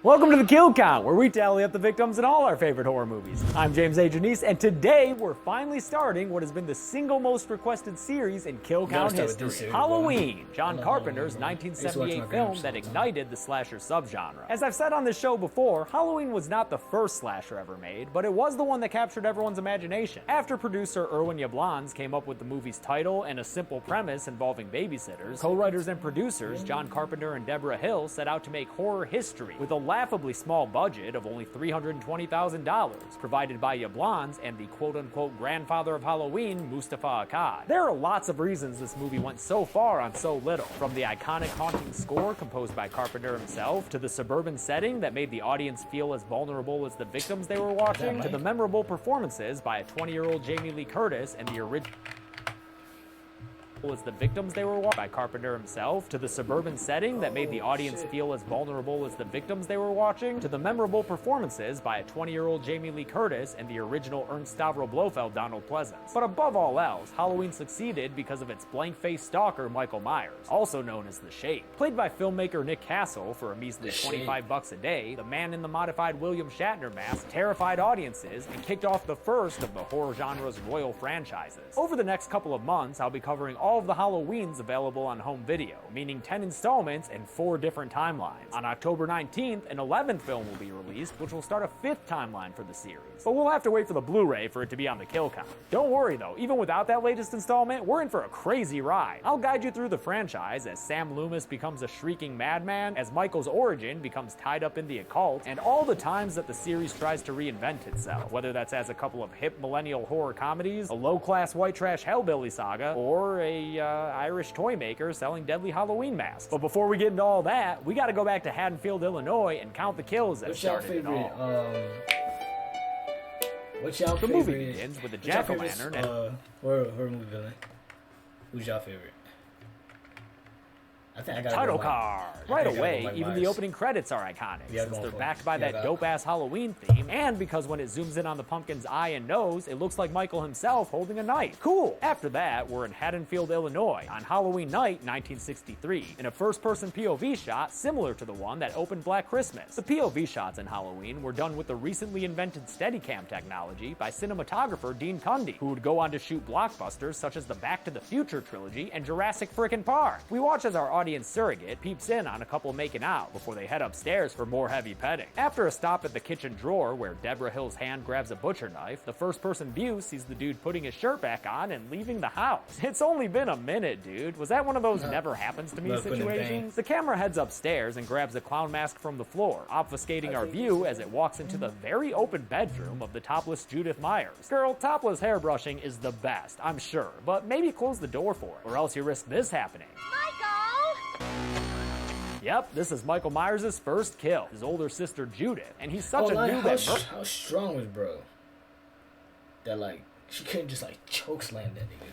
Welcome to the Kill Count, where we tally up the victims in all our favorite horror movies. I'm James A. Janice, and today we're finally starting what has been the single most requested series in Kill Count history, Halloween, John Carpenter's 1978 film that ignited the slasher subgenre. As I've said on this show before, Halloween was not the first slasher ever made, but it was the one that captured everyone's imagination. After producer Irwin Yablans came up with the movie's title and a simple premise involving babysitters, co-writers and producers John Carpenter and Deborah Hill set out to make horror history with a laughably small budget of only $320,000, provided by Yablans and the quote-unquote grandfather of Halloween, Mustafa Akkad. There are lots of reasons this movie went so far on so little, from the iconic haunting score composed by Carpenter himself, to the suburban setting that made the audience feel as vulnerable as the victims they were watching, to the memorable performances by a 20-year-old Jamie Lee Curtis and the original as the victims they were watching by Carpenter himself, to the suburban setting that made the audience feel as vulnerable as the victims they were watching, to the memorable performances by a 20-year-old Jamie Lee Curtis and the original Ernst Stavro Blofeld Donald Pleasance. But above all else, Halloween succeeded because of its blank-faced stalker Michael Myers, also known as the Shape. Played by filmmaker Nick Castle for a measly $25 a day, the man in the modified William Shatner mask terrified audiences and kicked off the first of the horror genre's royal franchises. Over the next couple of months, I'll be covering all of the Halloweens available on home video, meaning 10 installments in 4 different timelines. On October 19th, an 11th film will be released, which will start a 5th timeline for the series. But we'll have to wait for the Blu-ray for it to be on the Kill Count. Don't worry though, even without that latest installment, we're in for a crazy ride. I'll guide you through the franchise as Sam Loomis becomes a shrieking madman, as Michael's origin becomes tied up in the occult, and all the times that the series tries to reinvent itself, whether that's as a couple of hip millennial horror comedies, a low-class white trash hellbilly saga, or a Irish toy maker selling deadly Halloween masks. But before we get into all that, we gotta go back to Haddonfield, Illinois and count the kills that started it all. What's y'all the favorite? movie begins with a jack-o'-lantern and horror movie villain. Who's y'all favorite? I think I got title card. Right away, even the opening credits are iconic, Yeah, since they're for backed it. by Yeah, that dope-ass Halloween theme, and because when it zooms in on the pumpkin's eye and nose, it looks like Michael himself holding a knife. Cool! After that, we're in Haddonfield, Illinois, on Halloween night 1963, in a first-person POV shot similar to the one that opened Black Christmas. The POV shots in Halloween were done with the recently invented Steadicam technology by cinematographer Dean Cundy, who would go on to shoot blockbusters such as the Back to the Future trilogy and Jurassic Frickin' Park. We watch as our audience surrogate peeps in on a couple making out before they head upstairs for more heavy petting. After a stop at the kitchen drawer where Deborah Hill's hand grabs a butcher knife, the first-person view sees the dude putting his shirt back on and leaving the house. It's only been a minute, dude. Was that one of those never happens to me situations? The camera heads upstairs and grabs a clown mask from the floor, obfuscating our view as it walks into the very open bedroom of the topless Judith Myers. Girl, topless hairbrushing is the best, I'm sure, but maybe close the door for it, or else you risk this happening. Yep, this is Michael Myers' first kill, his older sister Judith, and he's such a noob that how strong was bro? That like she couldn't just like choke slam that nigga.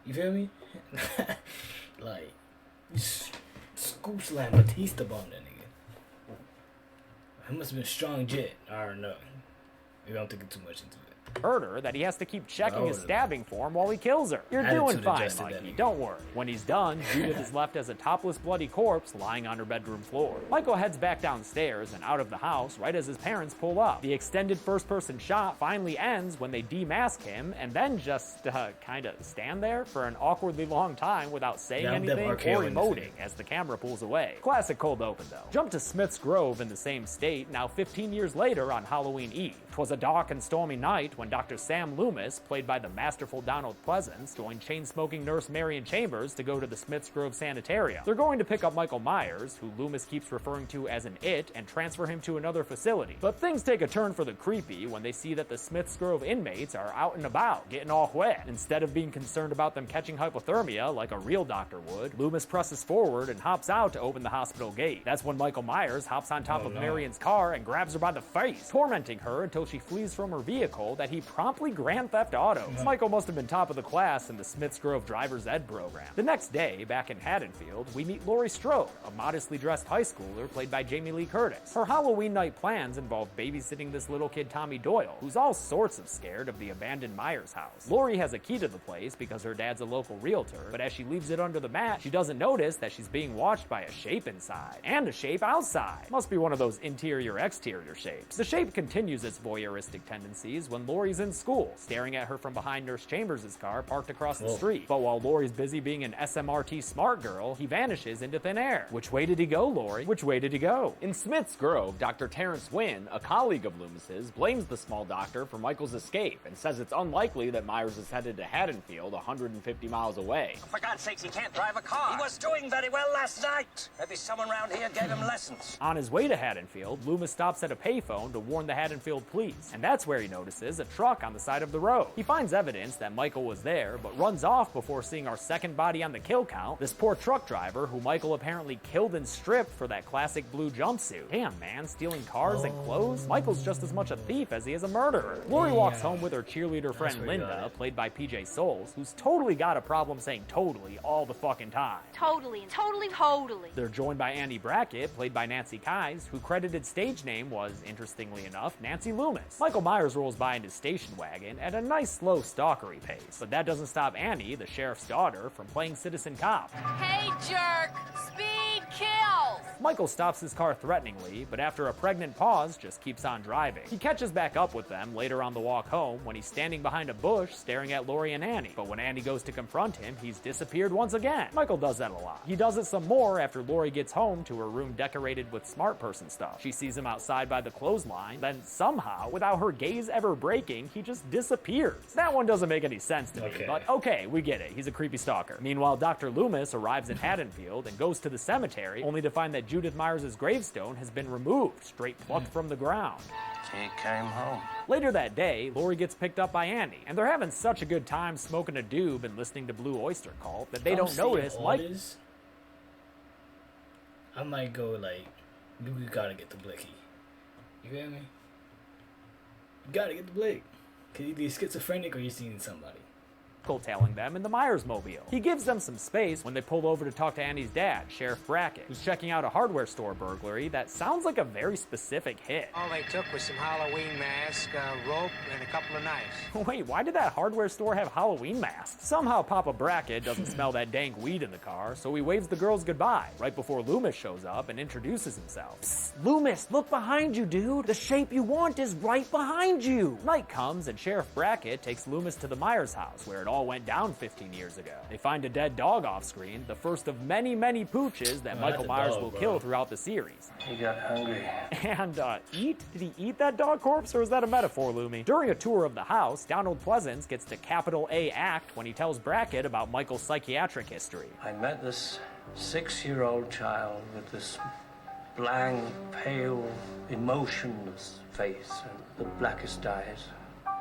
You feel me? Like scoop slam Batista bomb that nigga. He must have been a strong jet. I don't know. Maybe I'm thinking too much into it. murder that he has to keep checking his stabbing form while he kills her. You're doing fine, Mikey, don't worry. When he's done, Judith is left as a topless bloody corpse lying on her bedroom floor. Michael heads back downstairs and out of the house right as his parents pull up. The extended first-person shot finally ends when they demask him and then just kind of stand there for an awkwardly long time without saying anything or emoting as the camera pulls away. Classic cold open though. Jump to Smith's Grove in the same state, now 15 years later on Halloween Eve. 'Twas a dark and stormy night when Dr. Sam Loomis, played by the masterful Donald Pleasance, joined chain-smoking nurse Marion Chambers to go to the Smith's Grove Sanitarium. They're going to pick up Michael Myers, who Loomis keeps referring to as an it, and transfer him to another facility. But things take a turn for the creepy when they see that the Smith's Grove inmates are out and about, getting all wet. Instead of being concerned about them catching hypothermia like a real doctor would, Loomis presses forward and hops out to open the hospital gate. That's when Michael Myers hops on top of Marion's car and grabs her by the face, tormenting her until she flees from her vehicle that he promptly Grand Theft Autos. Michael must have been top of the class in the Smiths Grove driver's ed program. The next day, back in Haddonfield, we meet Laurie Strode, a modestly dressed high schooler played by Jamie Lee Curtis. Her Halloween night plans involve babysitting this little kid Tommy Doyle, who's all sorts of scared of the abandoned Myers house. Laurie has a key to the place because her dad's a local realtor, but as she leaves it under the mat, she doesn't notice that she's being watched by a shape inside, and a shape outside. Must be one of those interior-exterior shapes. The shape continues its voyeuristic tendencies when Laurie's in school, staring at her from behind Nurse Chambers' car parked across the street. But while Laurie's busy being an SMRT smart girl, he vanishes into thin air. Which way did he go, Laurie? Which way did he go? In Smiths Grove, Dr. Terrence Wynn, a colleague of Loomis's, blames the small doctor for Michael's escape and says it's unlikely that Myers is headed to Haddonfield, 150 miles away. For God's sakes, he can't drive a car. He was doing very well last night. Maybe someone around here gave him lessons. On his way to Haddonfield, Loomis stops at a payphone to warn the Haddonfield police, and that's where he notices a truck on the side of the road. He finds evidence that Michael was there, but runs off before seeing our second body on the kill count, this poor truck driver who Michael apparently killed and stripped for that classic blue jumpsuit. Damn, man, stealing cars and clothes? Michael's just as much a thief as he is a murderer. Laurie walks home with her cheerleader friend Linda, played by PJ Souls, who's totally got a problem saying totally all the fucking time. Totally. They're joined by Annie Brackett, played by Nancy Kyes, whose credited stage name was, interestingly enough, Nancy Loomis. Michael Myers rolls by in his station wagon at a nice slow stalkery pace, but that doesn't stop Annie, the sheriff's daughter, from playing citizen cop. Hey, jerk! Speed kills! Michael stops his car threateningly, but after a pregnant pause, just keeps on driving. He catches back up with them later on the walk home when he's standing behind a bush staring at Laurie and Annie. But when Annie goes to confront him, he's disappeared once again. Michael does that a lot. He does it some more after Laurie gets home to her room decorated with smart person stuff. She sees him outside by the clothesline, then somehow, without her gaze ever breaking, he just disappears. That one doesn't make any sense to me, but okay, we get it. He's a creepy stalker. Meanwhile, Dr. Loomis arrives in Haddonfield and goes to the cemetery, only to find that Judith Myers' gravestone has been removed, straight plucked from the ground. She came home. Later that day, Laurie gets picked up by Andy, and they're having such a good time smoking a doob and listening to Blue Oyster Cult that they don't notice Mike. I might go like, you gotta get the blicky. You feel me? You gotta get the blick. Cause either you're schizophrenic or you're seeing somebody. Tailing them in the Myers mobile. He gives them some space when they pull over to talk to Annie's dad, Sheriff Brackett, who's checking out a hardware store burglary that sounds like a very specific hit. All they took was some Halloween mask, rope, and a couple of knives. Wait, why did that hardware store have Halloween masks? Somehow Papa Brackett doesn't smell that dank weed in the car, so he waves the girls goodbye, right before Loomis shows up and introduces himself. Psst, Loomis, look behind you, dude. The shape you want is right behind you. Night comes and Sheriff Brackett takes Loomis to the Myers house, where it all went down 15 years ago. They find a dead dog off screen, the first of many, many pooches that Michael Myers will kill throughout the series. He got hungry. And, eat? Did he eat that dog corpse, or is that a metaphor, Loomy? During a tour of the house, Donald Pleasance gets to capital A act when he tells Brackett about Michael's psychiatric history. I met this 6-year-old child with this blank, pale, emotionless face and the blackest eyes.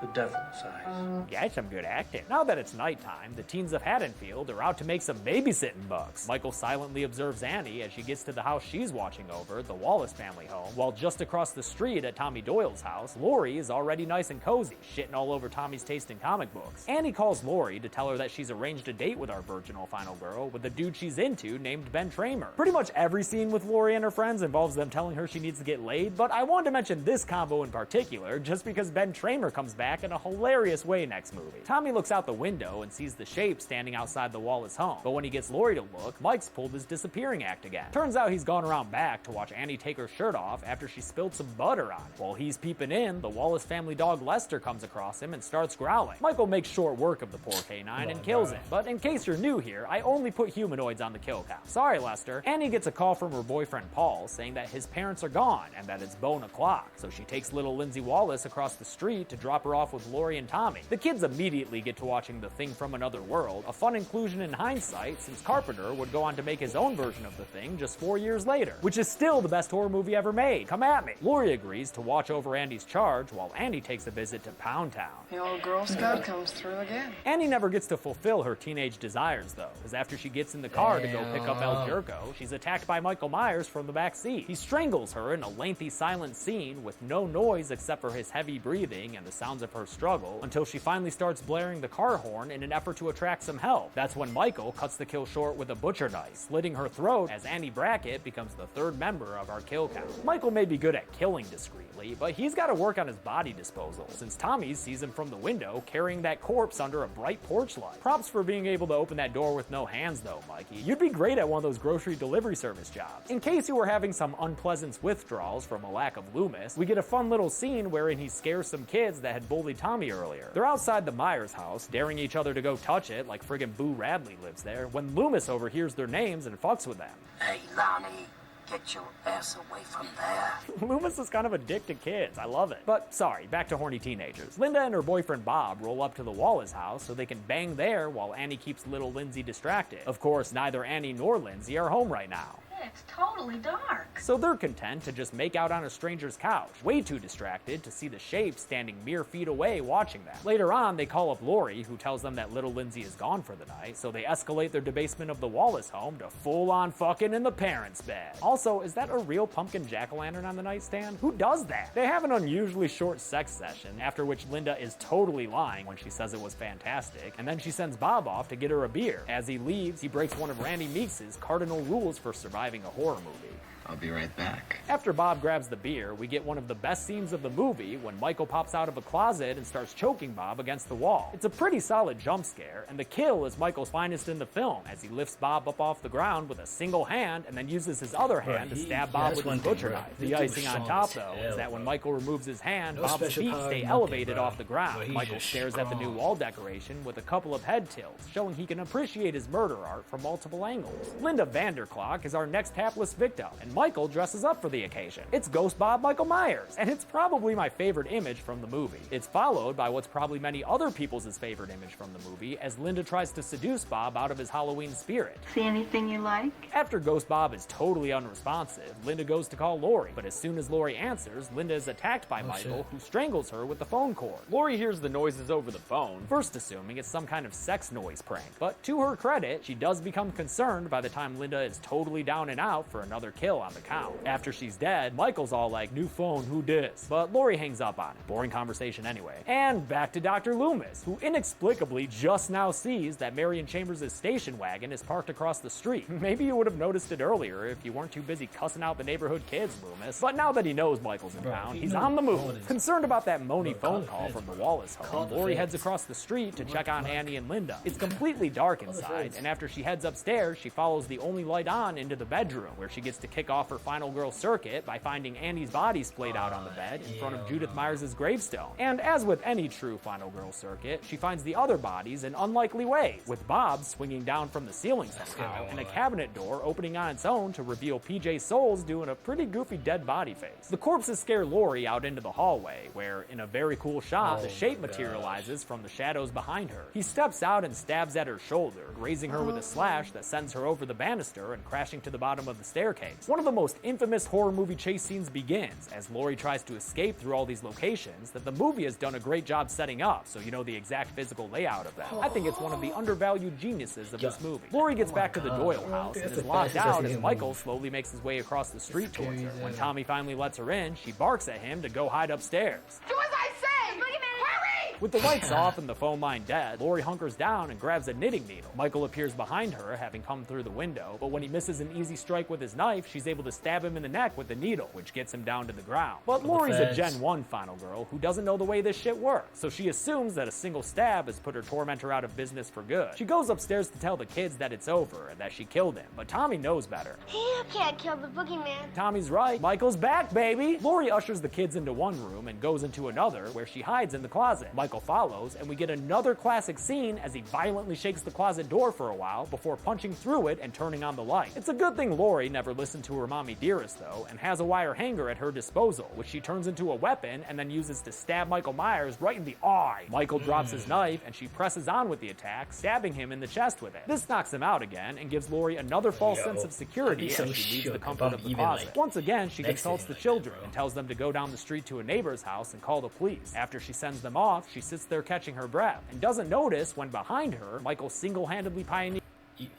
The devil's eyes. Yeah, some good acting. Now that it's nighttime, the teens of Haddonfield are out to make some babysitting bucks. Michael silently observes Annie as she gets to the house she's watching over, the Wallace family home, while just across the street at Tommy Doyle's house, Laurie is already nice and cozy, shitting all over Tommy's taste in comic books. Annie calls Laurie to tell her that she's arranged a date with our virginal final girl with the dude she's into named Ben Tramer. Pretty much every scene with Laurie and her friends involves them telling her she needs to get laid, but I wanted to mention this combo in particular just because Ben Tramer comes back in a hilarious way next movie. Tommy looks out the window and sees the shape standing outside the Wallace home, but when he gets Laurie to look, Mike's pulled his disappearing act again. Turns out he's gone around back to watch Annie take her shirt off after she spilled some butter on it. While he's peeping in, the Wallace family dog Lester comes across him and starts growling. Michael makes short work of the poor canine and kills him, but in case you're new here, I only put humanoids on the kill count. Sorry, Lester. Annie gets a call from her boyfriend Paul saying that his parents are gone and that it's bone o'clock, so she takes little Lindsay Wallace across the street to drop her off with Laurie and Tommy. The kids immediately get to watching The Thing from Another World, a fun inclusion in hindsight since Carpenter would go on to make his own version of The Thing just 4 years later, which is still the best horror movie ever made. Come at me. Laurie agrees to watch over Andy's charge while Andy takes a visit to Pound Town. The old Girl Scout comes through again. Annie never gets to fulfill her teenage desires though, because after she gets in the car to go pick up El Jerko, she's attacked by Michael Myers from the back seat. He strangles her in a lengthy silent scene with no noise except for his heavy breathing and the sounds of of her struggle, until she finally starts blaring the car horn in an effort to attract some help. That's when Michael cuts the kill short with a butcher knife, slitting her throat as Annie Brackett becomes the third member of our kill count. Michael may be good at killing discreetly, but he's got to work on his body disposal, since Tommy sees him from the window carrying that corpse under a bright porch light. Props for being able to open that door with no hands though, Mikey. You'd be great at one of those grocery delivery service jobs. In case you were having some unpleasant withdrawals from a lack of Loomis, we get a fun little scene wherein he scares some kids that had bullied Tommy earlier. They're outside the Myers house, daring each other to go touch it like friggin' Boo Radley lives there, when Loomis overhears their names and fucks with them. Hey, Lonnie, get your ass away from there. Loomis is kind of a dick to kids. I love it. But sorry, back to horny teenagers. Linda and her boyfriend Bob roll up to the Wallace house so they can bang there while Annie keeps little Lindsay distracted. Of course, neither Annie nor Lindsay are home right now. It's totally dark. So they're content to just make out on a stranger's couch, way too distracted to see the shape standing mere feet away watching them. Later on, they call up Lori, who tells them that little Lindsay is gone for the night, so they escalate their debasement of the Wallace home to full-on fucking in the parents' bed. Also, is that a real pumpkin jack-o'-lantern on the nightstand? Who does that? They have an unusually short sex session, after which Linda is totally lying when she says it was fantastic, and then she sends Bob off to get her a beer. As he leaves, he breaks one of Randy Meeks' cardinal rules for surviving a horror movie. I'll be right back. After Bob grabs the beer, we get one of the best scenes of the movie when Michael pops out of a closet and starts choking Bob against the wall. It's a pretty solid jump scare, and the kill is Michael's finest in the film, as he lifts Bob up off the ground with a single hand and then uses his other hand to stab Bob with his butcher knife. The icing on top, though, is that when Michael removes his hand, Bob's feet stay elevated off the ground. Michael stares at the new wall decoration with a couple of head tilts, showing he can appreciate his murder art from multiple angles. Linda Vanderklok is our next hapless victim, and Michael dresses up for the occasion. It's Ghost Bob Michael Myers, and it's probably my favorite image from the movie. It's followed by what's probably many other people's favorite image from the movie, as Linda tries to seduce Bob out of his Halloween spirit. See anything you like? After Ghost Bob is totally unresponsive, Linda goes to call Lori, but as soon as Lori answers, Linda is attacked by Michael, who strangles her with the phone cord. Lori hears the noises over the phone, first assuming it's some kind of sex noise prank, but to her credit, she does become concerned by the time Linda is totally down and out for another kill on the count. After she's dead, Michael's all like, "New phone, who dis?" But Lori hangs up on it. Boring conversation anyway. And back to Dr. Loomis, who inexplicably just now sees that Marion Chambers' station wagon is parked across the street. Maybe you would have noticed it earlier if you weren't too busy cussing out the neighborhood kids, Loomis. But now that he knows Michael's in town, he's on the move. Concerned about that Moni phone call from the Wallace home, Lori heads across the street to check on Annie and Linda. It's completely dark inside, and after she heads upstairs, she follows the only light on into the bedroom, where she gets to kick off her final girl circuit by finding Annie's body splayed out on the bed in front of Judith Myers' gravestone. And as with any true final girl circuit, she finds the other bodies in unlikely ways, with Bob swinging down from the ceiling somehow, and a cabinet door opening on its own to reveal PJ Souls doing a pretty goofy dead body face. The corpses scare Lori out into the hallway, where, in a very cool shot, the shape materializes from the shadows behind her. He steps out and stabs at her shoulder, grazing her with a slash that sends her over the banister and crashing to the bottom of the staircase. One of the most infamous horror movie chase scenes begins as Lori tries to escape through all these locations that the movie has done a great job setting up, so you know the exact physical layout of them. I think it's one of the undervalued geniuses of this movie. Lori gets back to the Doyle house and is locked out as Michael slowly makes his way across the street towards her. When Tommy finally lets her in, she barks at him to go hide upstairs. Do as I say! Hurry! With the lights off and the phone line dead, Lori hunkers down and grabs a knitting needle. Michael appears behind her, having come through the window, but when he misses an easy strike with his knife, she's able to stab him in the neck with the needle, which gets him down to the ground. But Lori's a Gen 1 final girl who doesn't know the way this shit works, so she assumes that a single stab has put her tormentor out of business for good. She goes upstairs to tell the kids that it's over and that she killed him, but Tommy knows better. You can't kill the boogeyman. Tommy's right. Michael's back, baby! Lori ushers the kids into one room and goes into another, where she hides in the closet. Michael follows, and we get another classic scene as he violently shakes the closet door for a while before punching through it and turning on the light. It's a good thing Lori never listened to her mommy dearest, though, and has a wire hanger at her disposal, which she turns into a weapon and then uses to stab Michael Myers right in the eye. Michael drops his knife, and she presses on with the attack, stabbing him in the chest with it. This knocks him out again and gives Lori another false sense of security as she leaves the comfort of the closet. Once again, she consults the children and tells them to go down the street to a neighbor's house and call the police. After she sends them off, she sits there catching her breath and doesn't notice when behind her, Michael single-handedly pioneers.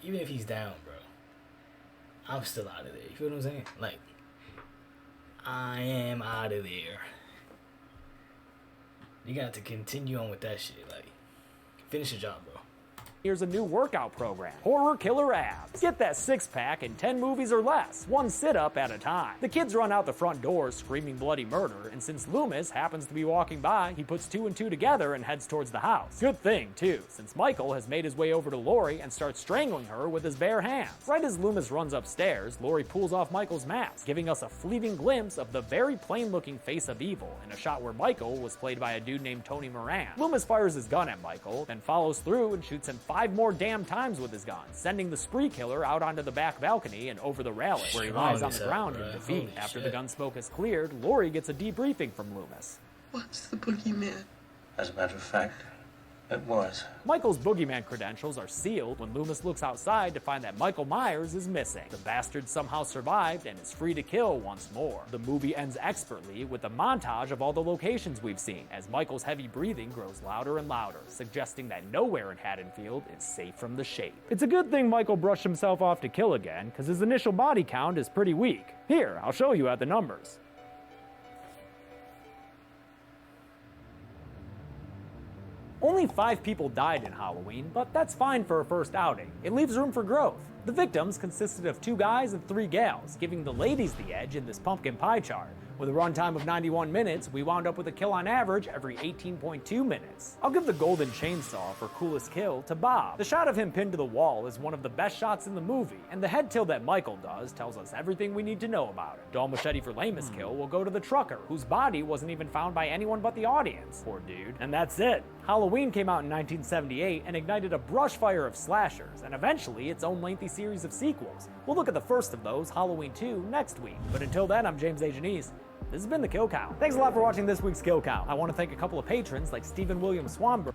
Even if he's down, bro, I'm still out of there. You feel what I'm saying? Like, I am out of there. You got to continue on with that shit. Like, finish the job, bro. Here's a new workout program, Horror Killer Abs. Get that six-pack in 10 movies or less, one sit-up at a time. The kids run out the front door screaming bloody murder, and since Loomis happens to be walking by, he puts 2 and 2 together and heads towards the house. Good thing, too, since Michael has made his way over to Laurie and starts strangling her with his bare hands. Right as Loomis runs upstairs, Laurie pulls off Michael's mask, giving us a fleeting glimpse of the very plain-looking face of evil in a shot where Michael was played by a dude named Tony Moran. Loomis fires his gun at Michael, then follows through and shoots him 5 more damn times with his gun, sending the spree killer out onto the back balcony and over the railing, where he lies on the ground in defeat. After the gun smoke is cleared, Laurie gets a debriefing from Loomis. What's the boogeyman? As a matter of fact, it was. Michael's boogeyman credentials are sealed when Loomis looks outside to find that Michael Myers is missing. The bastard somehow survived and is free to kill once more. The movie ends expertly with a montage of all the locations we've seen, as Michael's heavy breathing grows louder and louder, suggesting that nowhere in Haddonfield is safe from the shape. It's a good thing Michael brushed himself off to kill again, because his initial body count is pretty weak. Here, I'll show you at the numbers. Only 5 people died in Halloween, but that's fine for a first outing. It leaves room for growth. The victims consisted of 2 guys and 3 gals, giving the ladies the edge in this pumpkin pie chart. With a runtime of 91 minutes, we wound up with a kill on average every 18.2 minutes. I'll give the golden chainsaw for coolest kill to Bob. The shot of him pinned to the wall is one of the best shots in the movie, and the head tilt that Michael does tells us everything we need to know about it. Dull machete for lamest kill will go to the trucker, whose body wasn't even found by anyone but the audience. Poor dude. And that's it. Halloween came out in 1978 and ignited a brush fire of slashers, and eventually its own lengthy series of sequels. We'll look at the first of those, Halloween 2, next week. But until then, I'm James A. Janice. This has been the Kill Count. Thanks a lot for watching this week's Kill Count. I want to thank a couple of patrons like Stephen William Swanberg.